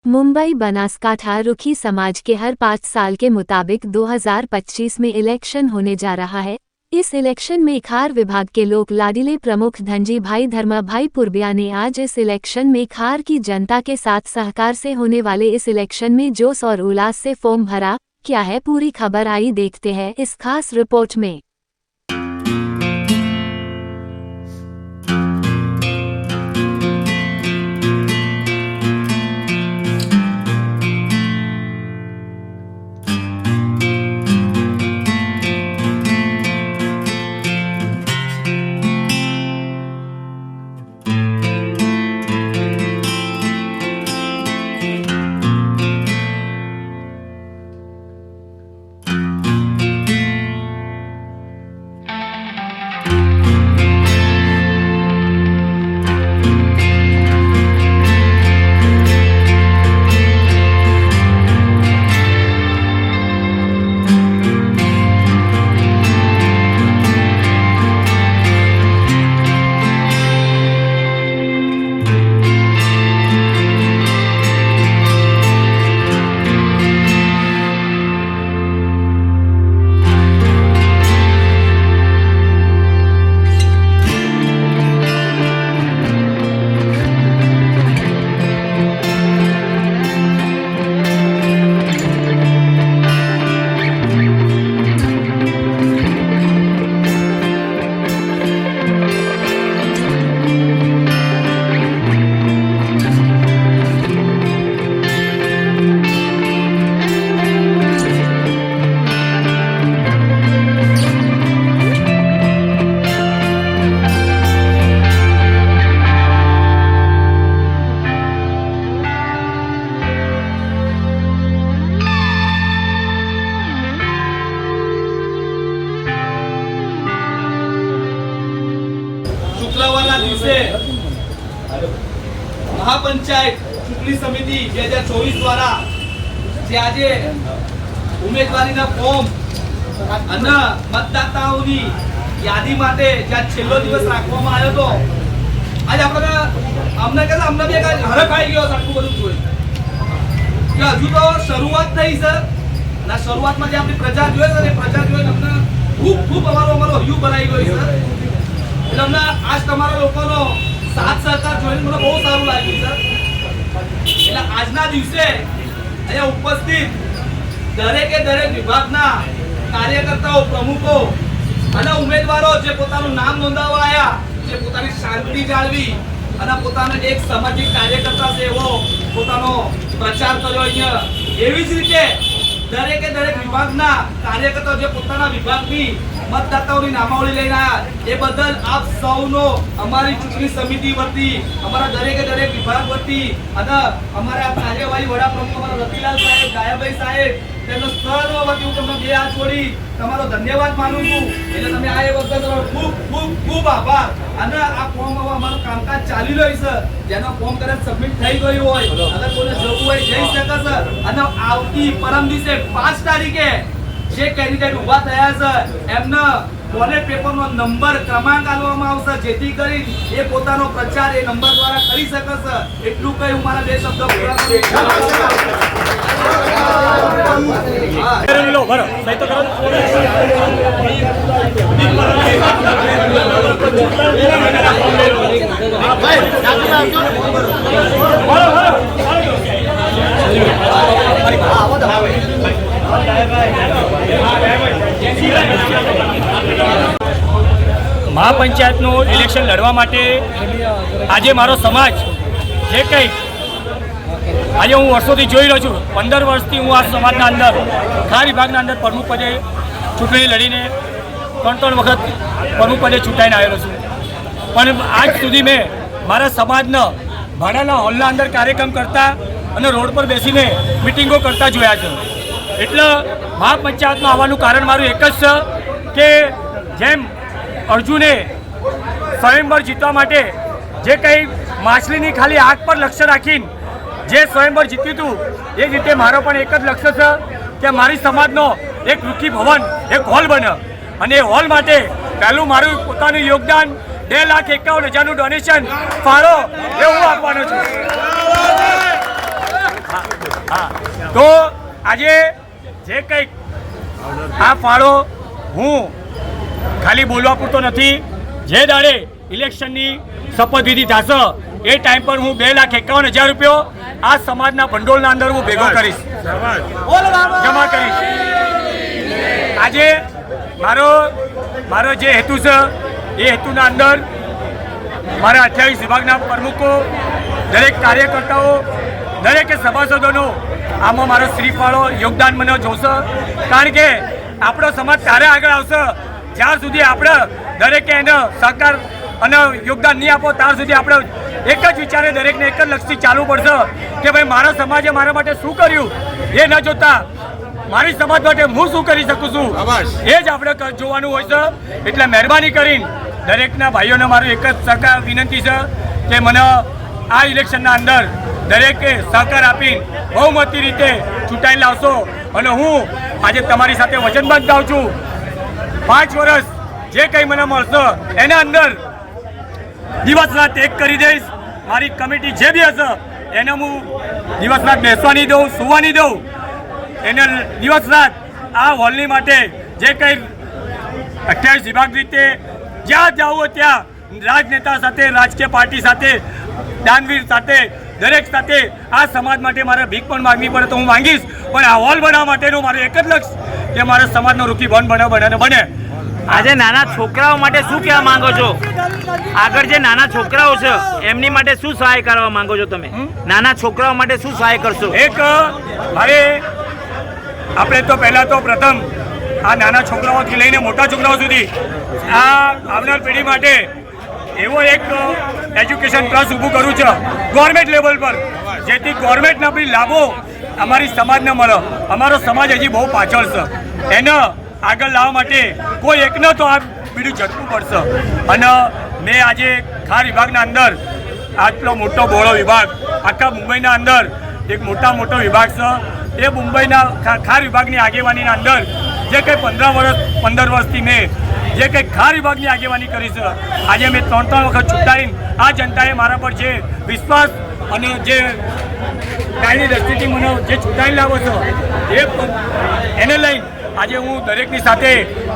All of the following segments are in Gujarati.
मुंबई बनासकांठा रुखी समाज के हर 5 साल के मुताबिक 2025 में इलेक्शन होने जा रहा है। इस इलेक्शन में खार विभाग के लोक लाडिले प्रमुख धनजी भाई धर्मा भाई पुरबिया ने आज इस इलेक्शन में खार की जनता के साथ सहकार से होने वाले इस इलेक्शन में जोश और उल्लास से फॉर्म भरा। क्या है पूरी खबर, आई देखते हैं इस खास रिपोर्ट में। શુક્રવારના દિવસે મહાપંચાયત ચૂંટણી સમિતિ 2024 દ્વારા જે આજે ઉમેદવારીના ફોર્મ અને મતદાતાઓની યાદી માટે જે છેલ્લો દિવસ રાખવામાં આવ્યો હતો, આજે અમને બી હરખ આવી ગયો આટલું બધું જોઈ કે હજુ તો શરૂઆત થઈ છે અને શરૂઆતમાં જે આપણી પ્રજા જોઈએ છે, પ્રજા જોઈને અમને ખૂબ અમારો હૈયું ભરાઈ ગયો છે। એટલે અમને આજ તમારા લોકોનો સાથ સહકાર જોઈને મને બહુ સારું લાગ્યું છે। એટલે આજના દિવસે અહીંયા ઉપસ્થિત દરેક વિભાગના કાર્યકર્તાઓ, પ્રમુખો અને ઉમેદવારો જે પોતાનું નામ નોંધાવવા આવ્યા, જે પોતાની શાંતિ જાળવી અને પોતાનો એક સામાજિક કાર્યકર્તા છે એવો પોતાનો પ્રચાર કર્યો અહીંયા, એવી જ રીતે દરેક વિભાગના કાર્યકર્તાઓ જે પોતાના વિભાગની મતદાતાઓની નામાવલી લઈને આવ્યા, એ બદલ આપ સૌનો અમારી ચૂંટણી સમિતિ વતી, અમારા દરેક વિભાગ વતી અને અમારા કાર્યવાહી વડા પ્રમુખ અમારા રતિલાલ સાહેબ, ગાયાભાઈ સાહેબ, તેમનો સર્વ વતી હું તમને બે હાથ જોડી તમારો ધન્યવાદ માનું છું। એટલે તમે આ એ વખતે ખૂબ આભાર। અને આ ફોર્મ અમારું કામકાજ ચાલી રહ્યું છે, જેનો ફોર્મ કદાચ સબમિટ થઈ ગયું હોય, અગર કોઈને જવું હોય જઈ શકે છે। અને આવતી પરમ દિવસે 5 તારીખે જે કેન્ડિડેટ ઉભા થયા છે એમને બોલેટ પેપરનો નંબર ક્રમાંક આપવામાં આવશે, જેથી કરી એ પોતાનો પ્રચાર એ નંબર દ્વારા કરી શકે છે। એટલું કહી હું મારા બે શબ્દો પૂરા કરું મહાપંચાયતનું ઇલેક્શન લડવા માટે આજે મારો સમાજ જે કંઈ આજે હું વર્ષોથી જોઈ રહ્યો છું, 15 વર્ષથી હું આ સમાજના અંદર ખાર વિભાગના અંદર પ્રમુખ પદે ચૂંટણી લડીને 3 વખત પ્રમુખ પદે ચૂંટાઈને આવેલો છું। પણ આજ સુધી મેં મારા સમાજના ભાડાના હોલના અંદર કાર્યક્રમ કરતા અને રોડ પર બેસીને મિટિંગો કરતા જોયા છે। એટલે મહાપંચાયતમાં આવવાનું કારણ મારું એક જ છે કે જેમ અર્જુને સ્વયંવર જીતવા માટે જે કંઈ માછલીની ખાલી આગ પર લક્ષ્ય રાખીને જે સ્વયંવર જીત્યું હતું, એ જ રીતે મારો પણ એક જ લક્ષ્ય છે કે મારી સમાજનો એક રૂખી ભવન, એક હોલ બને અને એ હોલ માટે પહેલું મારું પોતાનું યોગદાન 2,51,000નું ડોનેશન ફાળો એ હું આપવાનો છું। હા, તો આજે જે કંઈક આ ફાળો હું ખાલી બોલવા પૂરતો નથી. જે દાડે ઇલેક્શનની શપથવિધિ થશે એ ટાઈમ પર હું 2,51,000 રૂપિયો આ સમાજના ભંડોળના અંદર હું ભેગો કરીશ, જમા કરીશ. આજે મારો જે હેતુ છે એ હેતુના અંદર મારા 28 વિભાગના પ્રમુખો, દરેક કાર્યકર્તાઓ, દરેકે સભાસદોનો આમાં મારો શ્રીફાળો યોગદાન મને જોશે. કારણ કે આપણો સમાજ ત્યારે આગળ આવશે જ્યાં સુધી આપણે દરેકે એને સહકાર અને યોગદાન નહીં આપો ત્યાં સુધી આપણે એક જ વિચારે દરેકને એક જ લક્ષ્યથી ચાલવું પડશે કે ભાઈ મારા સમાજે મારા માટે શું કર્યું એ ન જોતા મારી સમાજ માટે હું શું કરી શકું છું એ જ આપણે જોવાનું હોય છે. એટલે મહેરબાની કરીને દરેકના ભાઈઓને મારું એક જ સહકાર વિનંતી છે કે મને આ ઇલેક્શનના અંદર દરેકે સહકાર આપીને બહુમતી રીતે ચૂંટાઈ લાવશો. અને હું આજે તમારી સાથે વચનબદ્ધ થાઉં છું, 5 વર્ષ જે કંઈ મને મળશે એના અંદર દિવસ રાત એક કરી દઈશ. મારી કમિટી જે બી હશે એને હું દિવસ રાત બેસવા નહીં દઉં, સુવા નહીં દઉં. એને દિવસ રાત આ હોલની માટે જે કંઈ 28 વિભાગ રીતે જ્યાં જવું હોય ત્યાં રાજનેતા સાથે, રાજકીય પાર્ટી સાથે, દાનવીર સાથે, દરેક સાથે આ સમાજ માટે મારે ભીખ પણ માંગવી પડે તો હું માંગીશ. પણ આ હોલ બનાવવા માટેનું મારું એક જ લક્ષ્ય કે મારા સમાજનો રૂખી ભવન બને. આજે નાના છોકરાઓ માટે શું કહેવા માંગો છો? આગળ જે નાના છોકરાઓ છે એમની માટે શું સહાય કરવા માંગો છો તમે? નાના છોકરાઓ માટે શું સહાય કરશો? એક મારે આપણે તો પહેલાં તો પ્રથમ આ નાના છોકરાઓથી લઈને મોટા છોકરાઓ સુધી આ આવનાર પેઢી માટે એવો એક એજ્યુકેશન ટ્રસ્ટ ઊભું કરું છે ગવર્મેન્ટ લેવલ પર, જેથી ગવર્મેન્ટના બી લાભો અમારી સમાજને મળે. અમારો સમાજ હજી બહુ પાછળ છે, એને આગળ લાવવા માટે કોઈ એકને તો આ બીડું ઝટકવું પડશે. અને મેં આજે ખાર વિભાગના અંદર આટલો મોટો બહોળો વિભાગ આખા મુંબઈના અંદર એક મોટો વિભાગ છે. એ મુંબઈના ખાર વિભાગની આગેવાનીના અંદર જે કંઈ 15 વર્ષથી મેં જે કંઈ ખાર વિભાગની આગેવાની કરી છે, આજે મેં 3 વખત ચૂંટાઈને આ જનતાએ મારા પર જે વિશ્વાસ અને જે કાયમી દ્રષ્ટિથી મને જે ચૂંટાઈને લાવો છો એને લઈને આજે હું દરેકની સાથે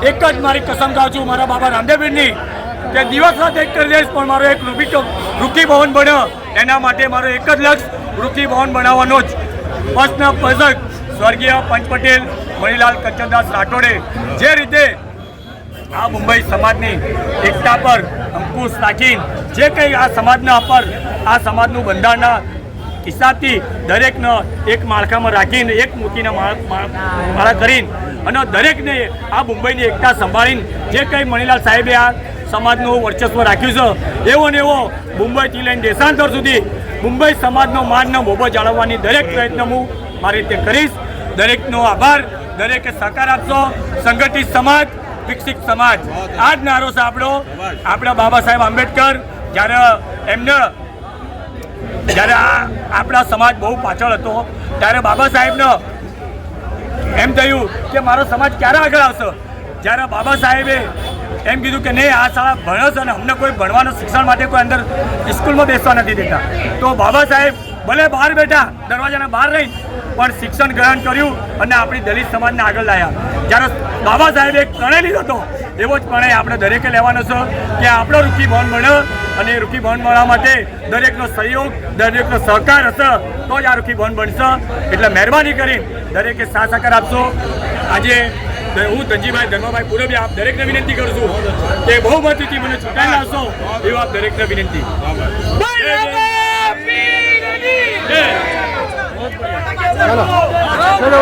એક જ મારી કસમ ખાઉં છું મારા બાબા રામદેવની કે દિવસ રાત એક કરી દઈશ, પણ મારો એક રૂખી ભવન બને એના માટે મારો એક જ લક્ષ્ય રૂખી ભવન બનાવવાનો જ. પક્ષના પ્રસંગ સ્વર્ગીય પંચ પટેલ, મણિલાલ કંચનદાસ રાઠોડે જે રીતે આ મુંબઈ સમાજની એકતા પર અંકુશ રાખીને જે કંઈ આ સમાજના પર આ સમાજનું બંધારણના હિસાબથી દરેકને એક માળખામાં રાખીને એક મૂકીને માળા કરીને અને દરેકને આ મુંબઈની એકતા સંભાળીને જે કંઈ મણિલાલ સાહેબે આ સમાજનું વર્ચસ્વ રાખ્યું છે એવો ને એવો મુંબઈથી લઈને દેશાંતર સુધી મુંબઈ સમાજનો માનનો મોભો જાળવવાની દરેક પ્રયત્ન હું મારી રીતે કરીશ. દરેકનો આભાર. દરેકે સહકાર આપશો. સંગઠિત સમાજ, વિકસિત સમાજ, આ જ નારો છે આપણા બાબા સાહેબ આંબેડકર જ્યારે આપણા સમાજ બહુ પાછળ હતો ત્યારે બાબા સાહેબને એમ થયું કે મારો સમાજ ક્યારે આગળ આવશે. જ્યારે બાબા સાહેબે એમ કીધું કે નહીં આ શાળા ભણે છે અને અમને કોઈ ભણવાનું શિક્ષણ માટે કોઈ અંદર સ્કૂલમાં બેસવા નથી દેતા, તો બાબા સાહેબ ભલે બહાર બેઠા દરવાજાના બહાર રહી પણ શિક્ષણ ગ્રહણ કર્યું અને આપણી દલિત સમાજને આગળ લાવ્યા. જ્યારે બાબા સાહેબે એક પ્રણય લીધો હતો એવો જ પ્રણય આપણે દરેકે લેવાનો છે કે આપણો રૂખી ભવન બને અને રૂખી ભવન મળવા માટે દરેકનો સહયોગ, દરેકનો સહકાર હશે તો જ આ રૂખી ભવન બનશે. એટલે મહેરબાની કરીને દરેકે સાથ સહકાર આપશો. આજે હું ધનજીભાઈ ધર્માભાઈ પૂરબી આપ દરેકને વિનંતી કરું છું કે બહુમતીથી મને ચૂંટાઈ લાવશો એવું આપ દરેકને વિનંતી. ચલો